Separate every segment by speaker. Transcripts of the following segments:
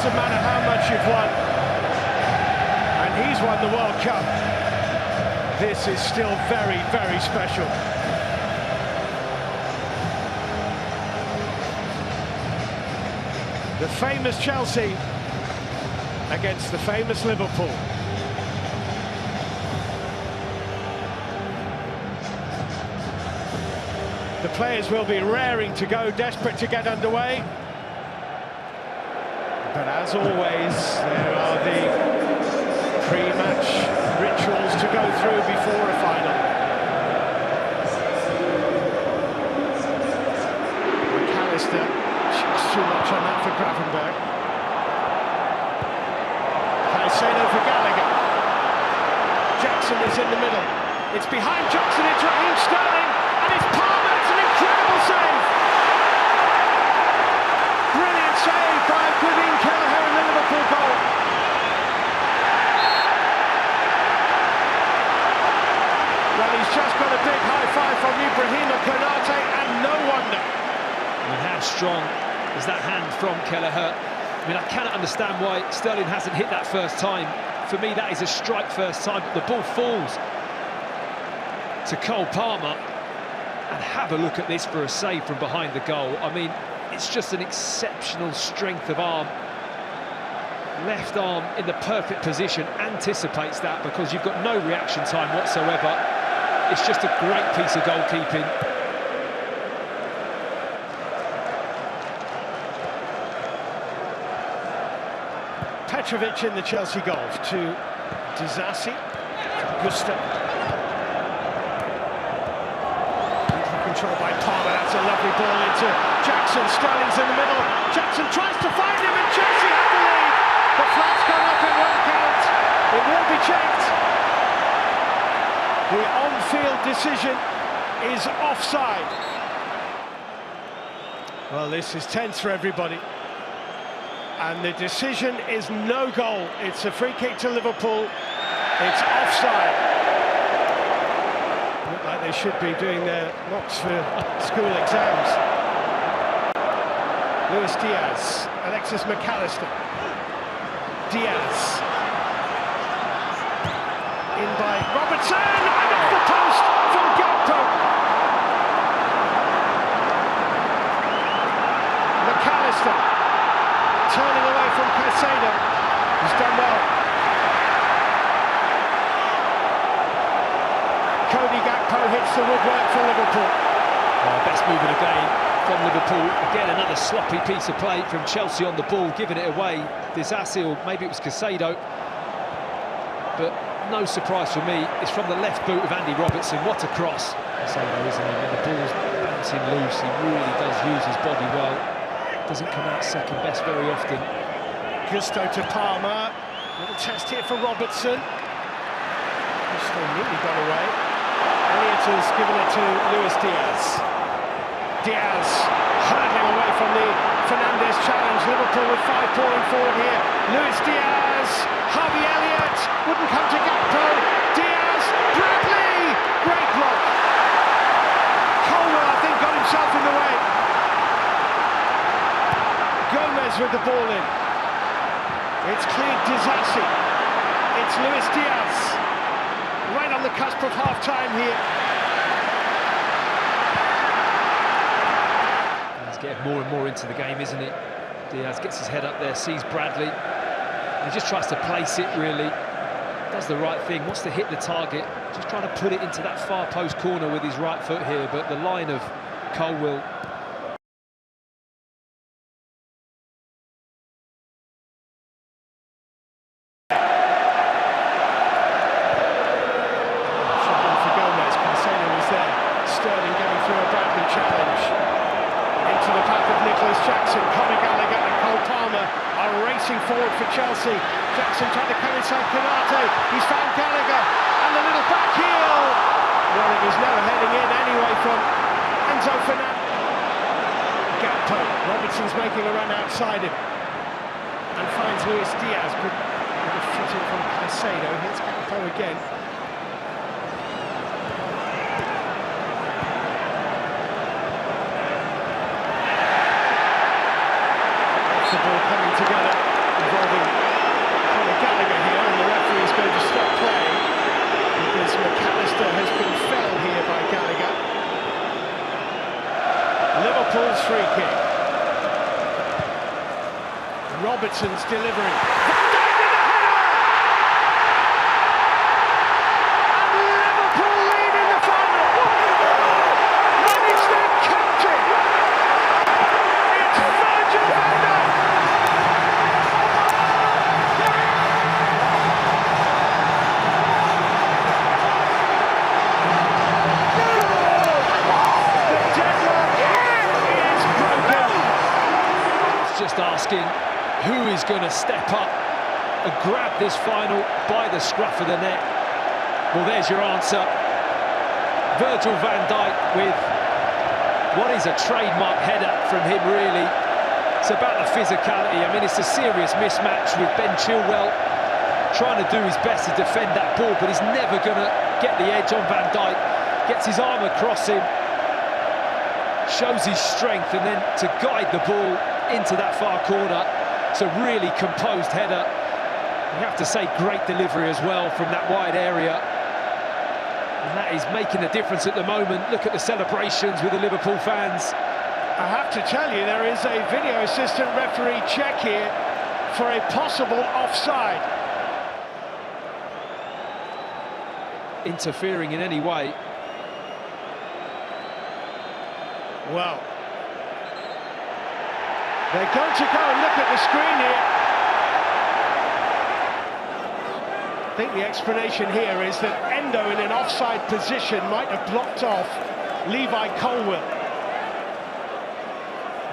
Speaker 1: doesn't matter how much you've won, and he's won the World Cup, this is still very, very special. The famous Chelsea against the famous Liverpool. The players will be raring to go, desperate to get underway. But as always, there are the pre-match rituals to go through before a final. McAllister, just too much on that for Gravenberg. Caicedo for Gallagher. Jackson is in the middle. It's behind Jackson, it's Raheem Sterling, and it's Palmer. It's an incredible save. Brilliant save by Gavin Kelleher in the Liverpool goal. Well, he's just got a big high five from Ibrahim Konate, and no wonder.
Speaker 2: I mean, how strong is that hand from Kelleher? I mean, I cannot understand why Sterling hasn't hit that first time. For me, that is a strike first time, but the ball falls to Cole Palmer. And have a look at this for a save from behind the goal. I mean, it's just an exceptional strength of arm. Left arm in the perfect position, anticipates that because you've got no reaction time whatsoever. It's just a great piece of goalkeeping.
Speaker 1: Petrovic in the Chelsea goal to Disasi, Gusto. Controlled by Palmer, that's a lovely ball into Jackson. Sterling's in the middle. Jackson tries to find him, and Chelsea have the lead. The flag's gone up, it won't count. It will be checked. The on-field decision is offside. Well, this is tense for everybody. And the decision is no goal. It's a free kick to Liverpool. It's offside. Look like they should be doing their mocks for school exams. Luis Diaz, Alexis McAllister. Diaz. In by Robertson, and off the post from Gakpo. McAllister turning away from Caicedo. He's done well. Cody Gakpo hits the woodwork for Liverpool.
Speaker 2: Best move of the game from Liverpool. Again, another sloppy piece of play from Chelsea on the ball, giving it away. Disasi, or maybe it was Caicedo. But no surprise for me, it's from the left boot of Andy Robertson. What a cross. Caicedo, isn't he? When the ball's bouncing loose, he really does use his body well. Doesn't come out second best very often.
Speaker 1: Gusto to Palmer. Little test here for Robertson. Gusto nearly got away. Elliott has given it to Luis Diaz. Diaz hurdling away from the Fernandes challenge. Liverpool with 5 pouring forward here. Luis Diaz, Harvey Elliott, wouldn't come to Gakpo. Diaz, Bradley, great block. Colwell, I think, got himself in the way. Gomez with the ball in. It's cleared Disasi. It's Luis Diaz. Right on the cusp of half-time here.
Speaker 2: He's getting more and more into the game, isn't he? Diaz gets his head up there, sees Bradley. He just tries to place it, really. Does the right thing, wants to hit the target. Just trying to put it into that far post corner with his right foot here, but the line of Colwell.
Speaker 1: Forward for Chelsea. Jackson trying to come inside Konate. He's found Gallagher, and the little back heel. Well, it was never heading in anyway from Enzo Fernandez. Gakpo. Robertson's making a run outside him and finds Luis Diaz. Good little footing from Caicedo. Hits Gakpo again. The ball coming together. Robertson's delivery. Van Dijk with the header! And Liverpool lead in the final. And it's their captain. It's Virgil van Dijk.
Speaker 2: Just asking who is going to step up and grab this final by the scruff of the neck. Well, there's your answer. Virgil van Dijk with what is a trademark header from him, really. It's about the physicality. I mean, it's a serious mismatch with Ben Chilwell trying to do his best to defend that ball, but he's never going to get the edge on Van Dijk. Gets his arm across him, shows his strength, and then to guide the ball into that far corner. It's a really composed header. You have to say great delivery as well from that wide area. And that is making a difference at the moment. Look at the celebrations with the Liverpool fans.
Speaker 1: I have to tell you, there is a video assistant referee check here for a possible offside.
Speaker 2: Interfering in any way.
Speaker 1: Well, they're going to go and look at the screen here. I think the explanation here is that Endo in an offside position might have blocked off Levi Colwill.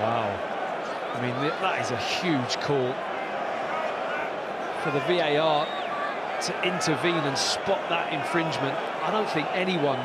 Speaker 2: Wow. I mean, that is a huge call for the VAR to intervene and spot that infringement. I don't think anyone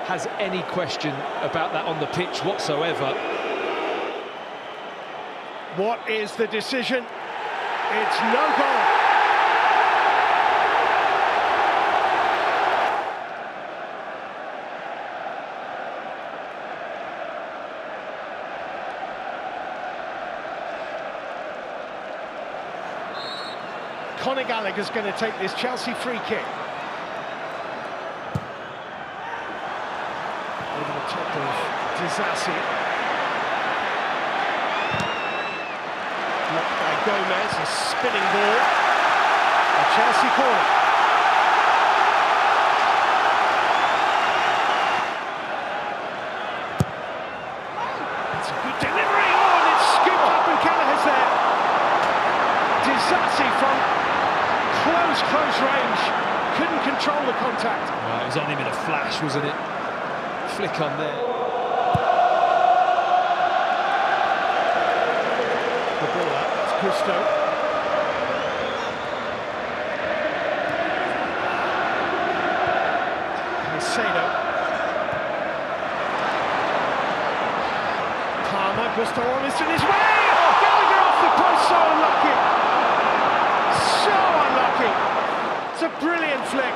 Speaker 2: has any question about that on the pitch whatsoever.
Speaker 1: What is the decision? It's no goal. Conor Gallagher's going to take this Chelsea free kick. Over the top of Disasi. Blocked by Gomez, a spinning ball. A Chelsea corner. It's a good delivery. Oh, and it's scooped up and Kelleher's there. Disasi from close range. Couldn't control the contact.
Speaker 2: Well, it was on him in a flash, wasn't it? Flick on there.
Speaker 1: Gusto. Caicedo. Palmer, Gusto almost in his way! Gallagher off the post, so unlucky! So unlucky! It's a brilliant flick.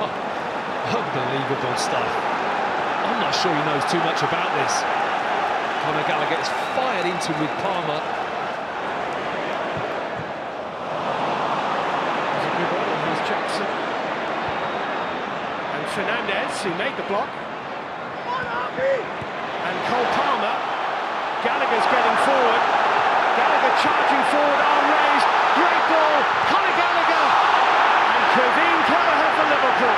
Speaker 2: Oh, unbelievable stuff. I'm not sure he knows too much about this. Conor Gallagher is fired into with Palmer.
Speaker 1: There's a good one, here's Jackson. And Fernandez, who made the block. And Cole Palmer. Gallagher's getting forward. Gallagher charging forward, arm raised. Great ball, Conor Gallagher. And Kevin Kelleher for Liverpool.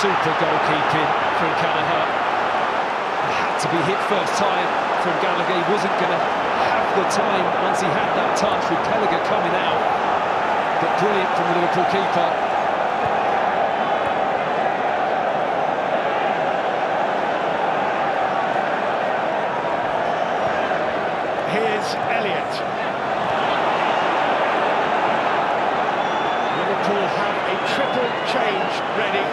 Speaker 2: Super goalkeeping from Kelleher. To be hit first time from Gallagher. He wasn't going to have the time once he had that touch with Gallagher coming out. But brilliant from the Liverpool keeper.
Speaker 1: Here's Elliott. Liverpool have a triple change ready.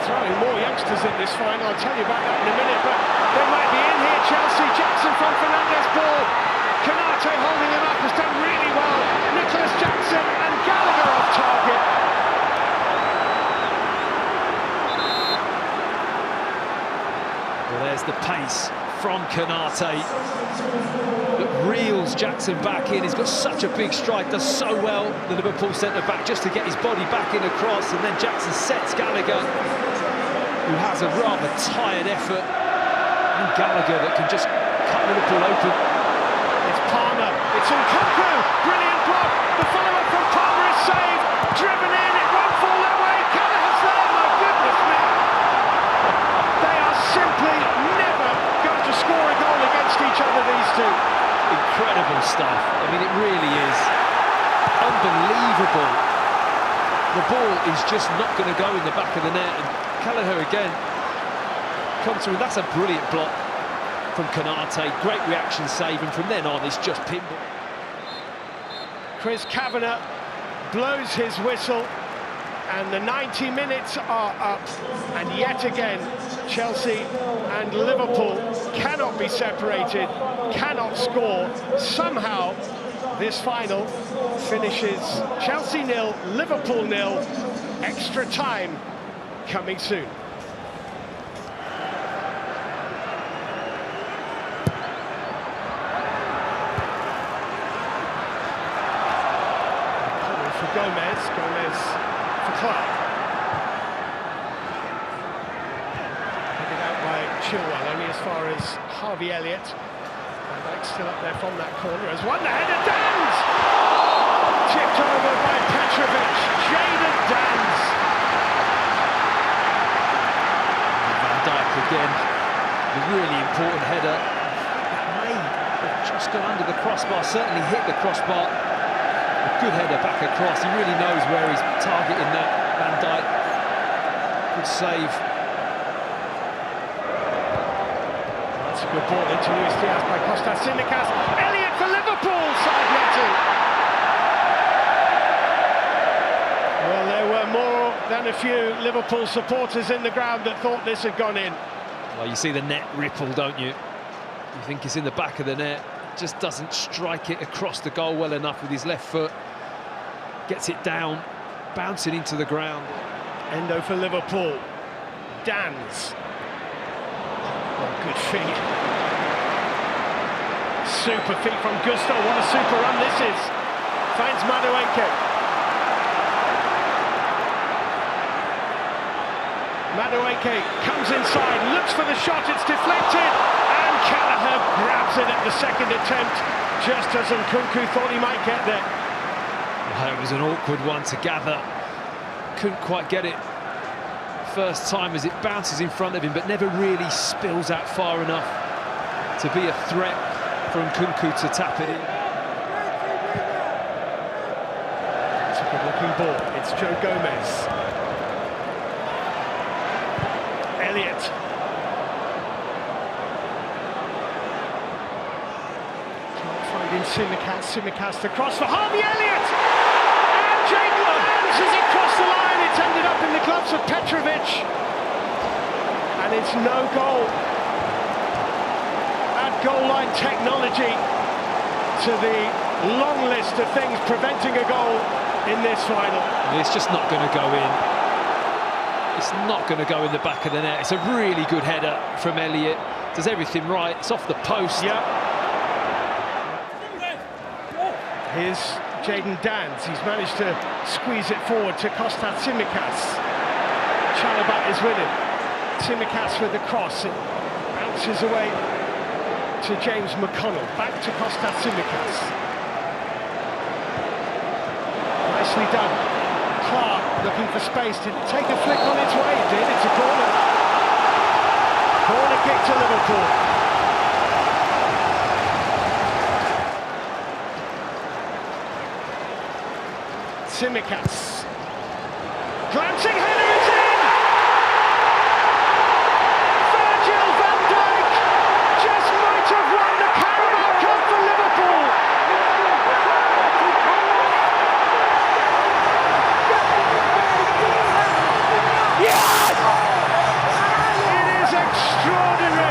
Speaker 1: Throwing more youngsters in this final, I'll tell you about that in a minute, but they might be in here. Chelsea, Jackson from Fernandez ball. Canate holding him up, has done really well. Nicholas Jackson and Gallagher off target.
Speaker 2: Well, there's the pace from Canate that reels Jackson back in. He's got such a big strike, does so well, the Liverpool centre-back, just to get his body back in across, and then Jackson sets Gallagher, who has a rather tired effort, and Gallagher that can just cut Liverpool open.
Speaker 1: It's Palmer, it's Nkunku, brilliant block, the follow-up from Palmer is saved, driven in, it won't fall that way, Kelleher's there, my goodness me! They are simply never going to score a goal against each other, these two.
Speaker 2: Incredible stuff. I mean, it really is unbelievable. The ball is just not going to go in the back of the net, and Kelleher again comes through. That's a brilliant block from Konate, great reaction save, and from then on it's just pinball.
Speaker 1: Chris Kavanagh blows his whistle and the 90 minutes are up, and yet again Chelsea and Liverpool cannot be separated, cannot score. Somehow this final finishes Chelsea 0, Liverpool 0, extra time coming soon. Gomez for Clark. Headed out by Chilwell, only as far as Harvey Elliott. Van Dijk's still up there from that corner as one. The header, Dans! Tipped over by Petrovic, Jadon Dans.
Speaker 2: Van Dijk again, the really important header. That may have just gone under the crossbar, certainly hit the crossbar. A good header back across. He really knows where he's targeting that. Van Dijk. Good save.
Speaker 1: That's a good ball into Luis Diaz by Kostas Tsimikas. Elliott for Liverpool, side netting. Well, there were more than a few Liverpool supporters in the ground that thought this had gone in.
Speaker 2: Well, you see the net ripple, don't you? You think it's in the back of the net. Just doesn't strike it across the goal well enough with his left foot. Gets it down, bouncing into the ground.
Speaker 1: Endo for Liverpool. Dans. Oh, good feet. Super feet from Gusto. What a super run this is. Finds Madueke. Madueke comes inside, looks for the shot, it's deflected. Kelleher grabs it at the second attempt, just as Nkunku thought he might get there.
Speaker 2: Well, it was an awkward one to gather. Couldn't quite get it first time as it bounces in front of him, but never really spills out far enough to be a threat for Nkunku to tap it in.
Speaker 1: It's a good-looking ball. It's Joe Gomez. Elliott. Tsimikas to cross for Harvey Elliott, and Jadon Dans as it crossed the line. It's ended up in the gloves of Petrovic, and it's no goal. Add goal line technology to the long list of things preventing a goal in this final.
Speaker 2: It's just not going to go in. It's not going to go in the back of the net. It's a really good header from Elliott. Does everything right. It's off the post.
Speaker 1: Yeah. Here's Jadon Dans. He's managed to squeeze it forward to Kostas Tsimikas. Chalobah is with him. Tsimikas with the cross. It bounces away to James McConnell. Back to Kostas Tsimikas. Nicely done. Clark looking for space. Did it take a flick on its way? It did. It's a corner. Corner kick to Liverpool. Tsimikas. Glancing header is in! Virgil van Dijk just might have won the Carabao Cup for Liverpool. Yes! It is extraordinary.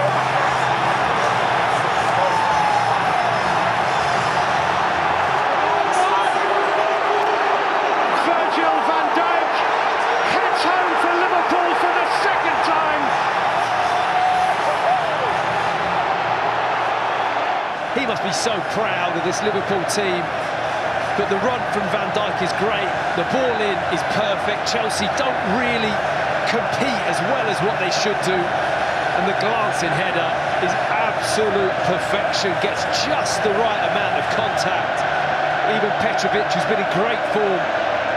Speaker 2: He must be so proud of this Liverpool team, but the run from Van Dijk is great, the ball in is perfect. Chelsea don't really compete as well as what they should do, and the glancing header is absolute perfection, gets just the right amount of contact. Even Petrovic, who's been in great form,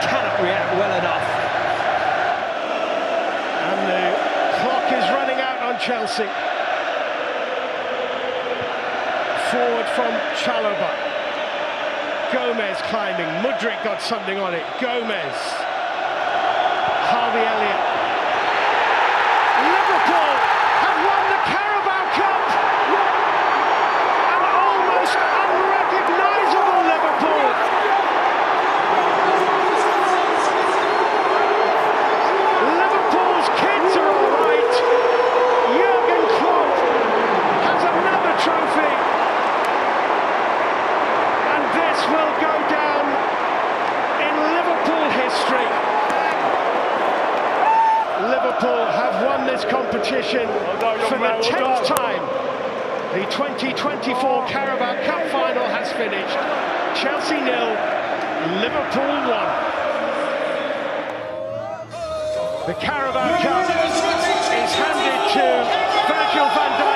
Speaker 2: cannot react well enough.
Speaker 1: And the clock is running out on Chelsea. Forward from Chalobah. Gomez climbing. Mudryk got something on it. Gomez. Harvey Elliott. Liverpool have won the Carabao Cup. An almost unrecognisable Liverpool. Liverpool's kids are all right. Jurgen Klopp has another trophy. And this will go down in Liverpool history. Liverpool have won this competition for the 10th time. The 2024 Carabao Cup final has finished. Chelsea 0, Liverpool 1. The Carabao Cup is handed to Virgil van Dijk.